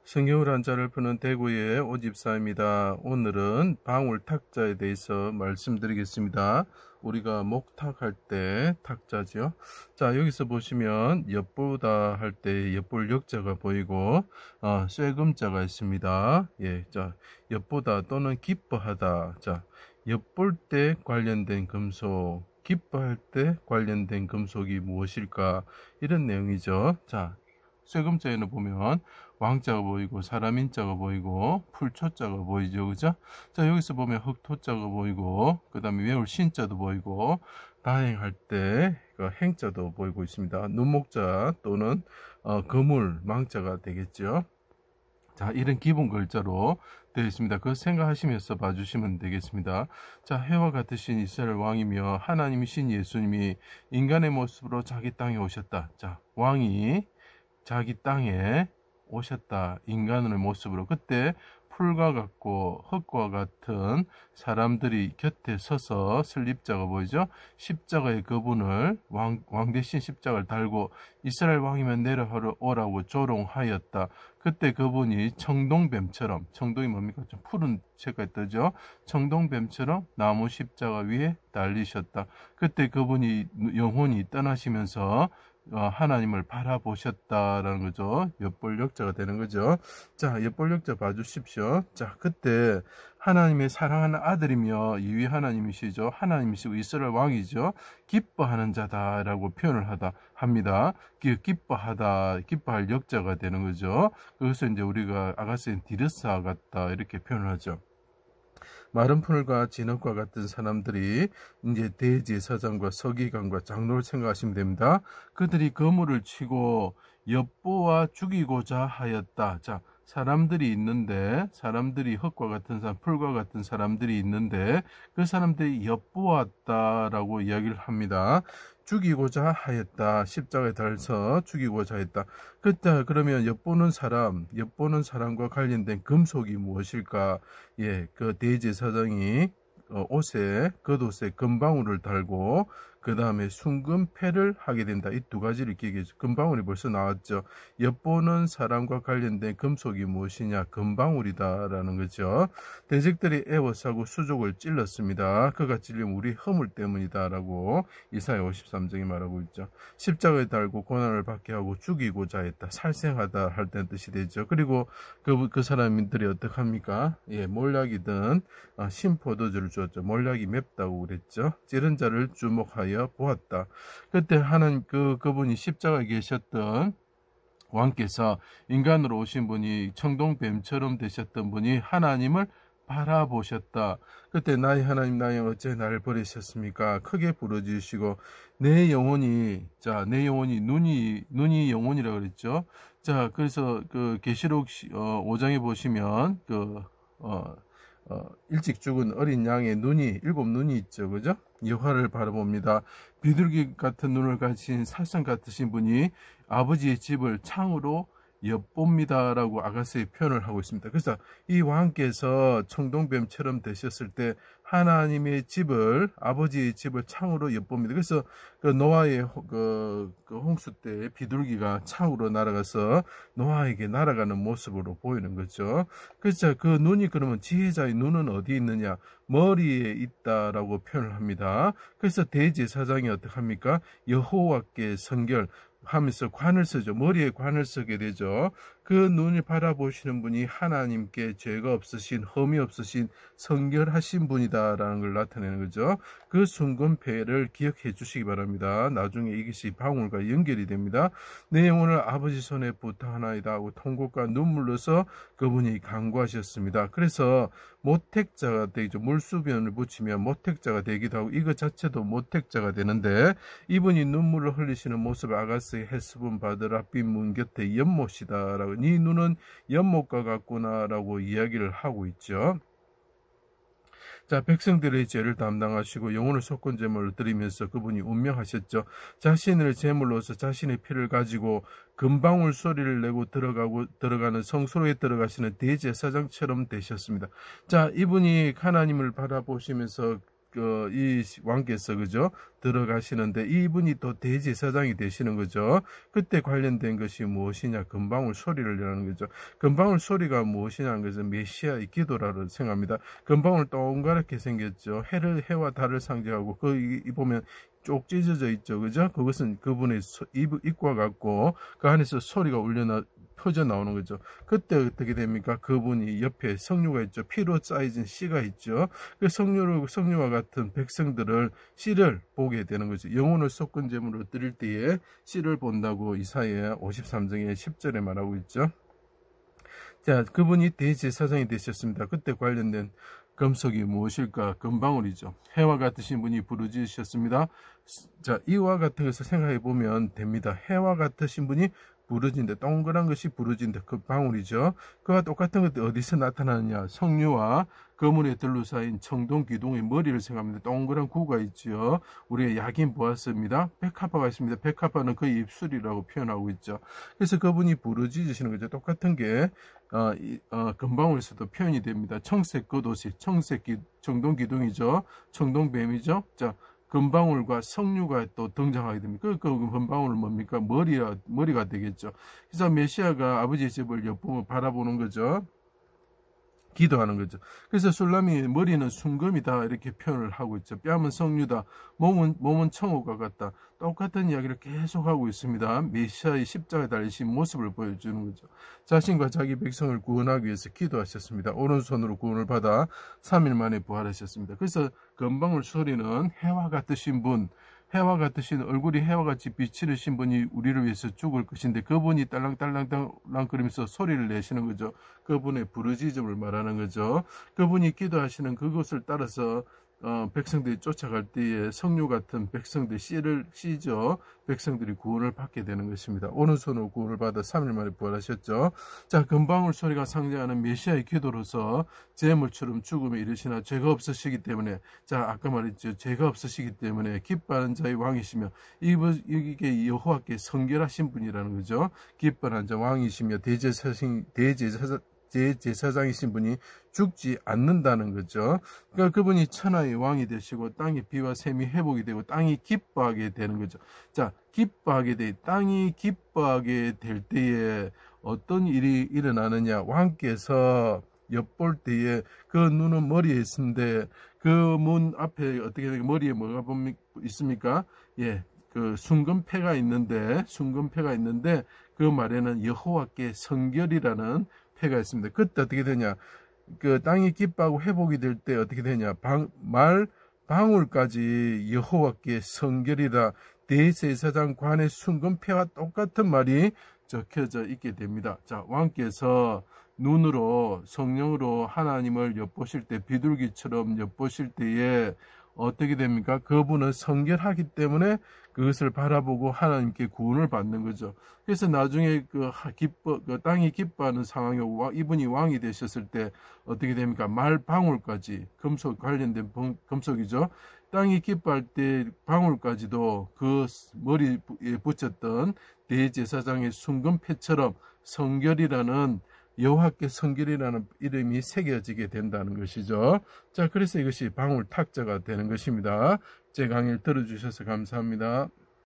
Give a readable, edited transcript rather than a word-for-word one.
성경을 한자를 푸는 대구의 오집사입니다. 오늘은 방울 탁자에 대해서 말씀드리겠습니다. 우리가 목탁할 때 탁자죠. 자, 여기서 보시면 엿보다 할 때 엿볼 역자가 보이고 쇠금자가 있습니다. 예, 자, 엿보다 또는 기뻐하다. 자, 엿볼 때 관련된 금속, 기뻐할 때 관련된 금속이 무엇일까? 이런 내용이죠. 자, 쇠금자에는 보면 왕자가 보이고 사람 인자가 보이고 풀초자가 보이죠, 그죠? 자, 여기서 보면 흑토자가 보이고 그 다음에 외울 신자도 보이고 다행할 때 그 행자도 보이고 있습니다. 눈목자 또는 거물 망자가 되겠죠. 자, 이런 기본 글자로 되어 있습니다. 그 생각하시면서 봐주시면 되겠습니다. 자, 해와 같으신 이스라엘 왕이며 하나님이신 예수님이 인간의 모습으로 자기 땅에 오셨다. 자, 왕이 자기 땅에 오셨다. 인간의 모습으로. 그때 풀과 같고 흙과 같은 사람들이 곁에 서서 슬립자가 보이죠. 십자가의 그분을 왕 대신 십자가를 달고 이스라엘 왕이면 내려오라고 조롱하였다. 그때 그분이 청동뱀처럼, 청동이 뭡니까? 좀 푸른 색깔이 뜨죠. 청동뱀처럼 나무 십자가 위에 달리셨다. 그때 그분이 영혼이 떠나시면서 하나님을 바라보셨다라는 거죠. 엿볼역자가 되는 거죠. 자, 엿볼역자 봐주십시오. 자, 그때 하나님의 사랑하는 아들이며 이위 하나님이시죠. 하나님이시고 이스라엘 왕이죠. 기뻐하는 자다라고 표현을 합니다. 기뻐하다, 기뻐할 역자가 되는 거죠. 그것을 이제 우리가 아가스인 디르사 같다 이렇게 표현을 하죠. 마른 풀과 진흙과 같은 사람들이 이제 대제사장과 서기관과 장로를 생각하시면 됩니다. 그들이 거물을 치고 엿보아 죽이고자 하였다. 자, 사람들이 있는데, 사람들이 흙과 같은 사람, 풀과 같은 사람들이 있는데 그 사람들이 엿보았다라고 이야기를 합니다. 죽이고자 하였다. 십자가에 달서 죽이고자 했다. 그때 그러면 엿보는 사람과 관련된 금속이 무엇일까? 예, 그 대제사장이 겉옷에 금방울을 달고 그 다음에 순금패를 하게 된다. 이 두 가지를 기억해줘. 금방울이 벌써 나왔죠. 엿보는 사람과 관련된 금속이 무엇이냐? 금방울이다라는 거죠. 대적들이 애워싸고 수족을 찔렀습니다. 그가 찔린 우리 허물 때문이다라고 이사야 53장에 말하고 있죠. 십자가에 달고 고난을 받게 하고 죽이고자 했다. 살생하다 할 때는 뜻이 되죠. 그리고 그 사람들이 어떻게 합니까? 예, 몰약이든 신포도주를 주었죠. 몰약이 맵다고 그랬죠. 찌른 자를 주목하여 보았다. 그때 하나님 그분이 십자가에 계셨던 왕께서 인간으로 오신 분이 청동뱀처럼 되셨던 분이 하나님을 바라보셨다. 그때 나의 하나님 나의 어째 나를 버리셨습니까? 크게 부르짖으시고 내 영혼이 눈이 영혼이라 그랬죠. 자, 그래서 그 계시록 5장에 보시면 일찍 죽은 어린 양의 일곱 눈이 있죠. 그죠? 여호와를 바라봅니다. 비둘기 같은 눈을 가진 살상 같으신 분이 아버지의 집을 창으로 엿봅니다라고 아가스의 표현을 하고 있습니다. 그래서 이 왕께서 청동뱀처럼 되셨을 때 하나님의 집을, 아버지의 집을 창으로 엿봅니다. 그래서 그 노아의 그 홍수 때 비둘기가 창으로 날아가서 노아에게 날아가는 모습으로 보이는 거죠. 그래서 그 눈이 그러면 지혜자의 눈은 어디 있느냐? 머리에 있다라고 표현을 합니다. 그래서 대제사장이 어떻게 합니까? 여호와께 성결 하면서 관을 쓰죠. 머리에 관을 쓰게 되죠. 그 눈을 바라보시는 분이 하나님께 죄가 없으신, 흠이 없으신 성결하신 분이다라는 걸 나타내는 거죠. 그 순금패를 기억해 주시기 바랍니다. 나중에 이것이 방울과 연결이 됩니다. 내 영혼을 아버지 손에 부탁하나이다 하고 통곡과 눈물로서 그분이 간구하셨습니다. 그래서 모택자가 되죠. 물수변을 붙이면 모택자가 되기도 하고 이것 자체도 모택자가 되는데 이분이 눈물을 흘리시는 모습을 아가스의 헬스분 받으라 빈 문 곁에 연못이다라고 네 눈은 연못과 같구나라고 이야기를 하고 있죠. 자, 백성들의 죄를 담당하시고 영혼을 속건 제물을 드리면서 그분이 운명하셨죠. 자신을 제물로서 자신의 피를 가지고 금방울 소리를 내고 들어가는 성소로에 들어가시는 대제사장처럼 되셨습니다. 자, 이분이 하나님을 바라보시면서 이 왕께서 그죠 들어가시는데 이분이 또 대제사장이 되시는 거죠. 그때 관련된 것이 무엇이냐? 금방울 소리를 내라는 거죠. 금방울 소리가 무엇이냐는 것은 메시아의 기도라고 생각합니다. 금방울 동그랗게 생겼죠. 해와 달을 상징하고 이 보면 쪽 찢어져 있죠. 그죠? 그것은 그분의 입과 같고 그 안에서 소리가 퍼져 나오는 거죠. 그때 어떻게 됩니까? 그분이 옆에 성류가 있죠. 피로 쌓여진 씨가 있죠. 그 성류와 같은 백성들을 씨를 보게 되는 거죠. 영혼을 속건 제물로 드릴 때에 씨를 본다고 이사야 53장의 10절에 말하고 있죠. 자, 그분이 대제사장이 되셨습니다. 그때 관련된 금속이 무엇일까? 금방울이죠. 해와 같으신 분이 부르짖으셨습니다. 자, 이와 같은 것을 생각해 보면 됩니다. 해와 같으신 분이 부르짖는데 동그란 것이 부르짖는데 그 방울이죠. 그와 똑같은 것도 어디서 나타나느냐? 성류와 거문에 둘러싸인 청동 기둥의 머리를 생각합니다. 동그란 구가 있죠. 우리의 야긴 보았습니다. 백합화가 있습니다. 백합화는 그 입술이라고 표현하고 있죠. 그래서 그분이 부르짖으시는 거죠. 똑같은 게 금방울에서도 표현이 됩니다. 청색 겉옷이 청동 기둥이죠. 청동 뱀이죠. 자, 금방울과 성류가 또 등장하게 됩니다. 그 금방울은 뭡니까? 머리가 되겠죠. 그래서 메시아가 아버지의 집을 엿보고 바라보는 거죠. 기도하는 거죠. 그래서 술람이 머리는 순금이다 이렇게 표현을 하고 있죠. 뺨은 성류다. 몸은 청옥과 같다. 똑같은 이야기를 계속하고 있습니다. 메시아의 십자가에 달리신 모습을 보여주는 거죠. 자신과 자기 백성을 구원하기 위해서 기도하셨습니다. 오른손으로 구원을 받아 3일 만에 부활하셨습니다. 그래서 금방울 소리는 해와 같으신 분, 해와 같으신 얼굴이 해와 같이 비치르신 분이 우리를 위해서 죽을 것인데 그분이 딸랑딸랑거리면서 소리를 내시는 거죠. 그분의 부르짖음을 말하는 거죠. 그분이 기도하시는 그것을 따라서 백성들이 쫓아갈 때에 성류 같은 백성들이 씨죠. 백성들이 구원을 받게 되는 것입니다. 오른손으로 구원을 받아 3일 만에 부활하셨죠. 자, 금방울 소리가 상징하는 메시아의 기도로서 재물처럼 죽음에 이르시나 죄가 없으시기 때문에, 자, 아까 말했죠. 죄가 없으시기 때문에 기뻐하는 자의 왕이시며 이게 여호와께 성결하신 분이라는 거죠. 기뻐하는 자 왕이시며 대제사장이신 분이 죽지 않는다는 거죠. 그러니까 그분이 천하의 왕이 되시고 땅의 비와 샘이 회복이 되고 땅이 기뻐하게 되는 거죠. 자, 땅이 기뻐하게 될 때에 어떤 일이 일어나느냐? 왕께서 엿볼 때에 그 눈은 머리에 있는데 그 문 앞에 어떻게 되게 머리에 뭐가 있습니까? 예. 그 순금패가 있는데 그 말에는 여호와께 성결이라는 패가 있습니다. 그때 어떻게 되냐? 그 땅이 기뻐하고 회복이 될 때 어떻게 되냐? 방울까지 여호와께 성결이다. 대제사장 관의 순금패와 똑같은 말이 적혀져 있게 됩니다. 자, 왕께서 눈으로 성령으로 하나님을 엿보실 때 비둘기처럼 엿보실 때에 어떻게 됩니까? 그분은 성결하기 때문에 그것을 바라보고 하나님께 구원을 받는 거죠. 그래서 나중에 그 땅이 기뻐하는 상황에 이분이 왕이 되셨을 때 어떻게 됩니까? 말방울까지 금속 관련된 금속이죠. 땅이 기뻐할 때 방울까지도 그 머리에 붙였던 대제사장의 순금패처럼 성결이라는 여호와께 성결이라는 이름이 새겨지게 된다는 것이죠. 자, 그래서 이것이 방울 탁자가 되는 것입니다. 제 강의를 들어주셔서 감사합니다.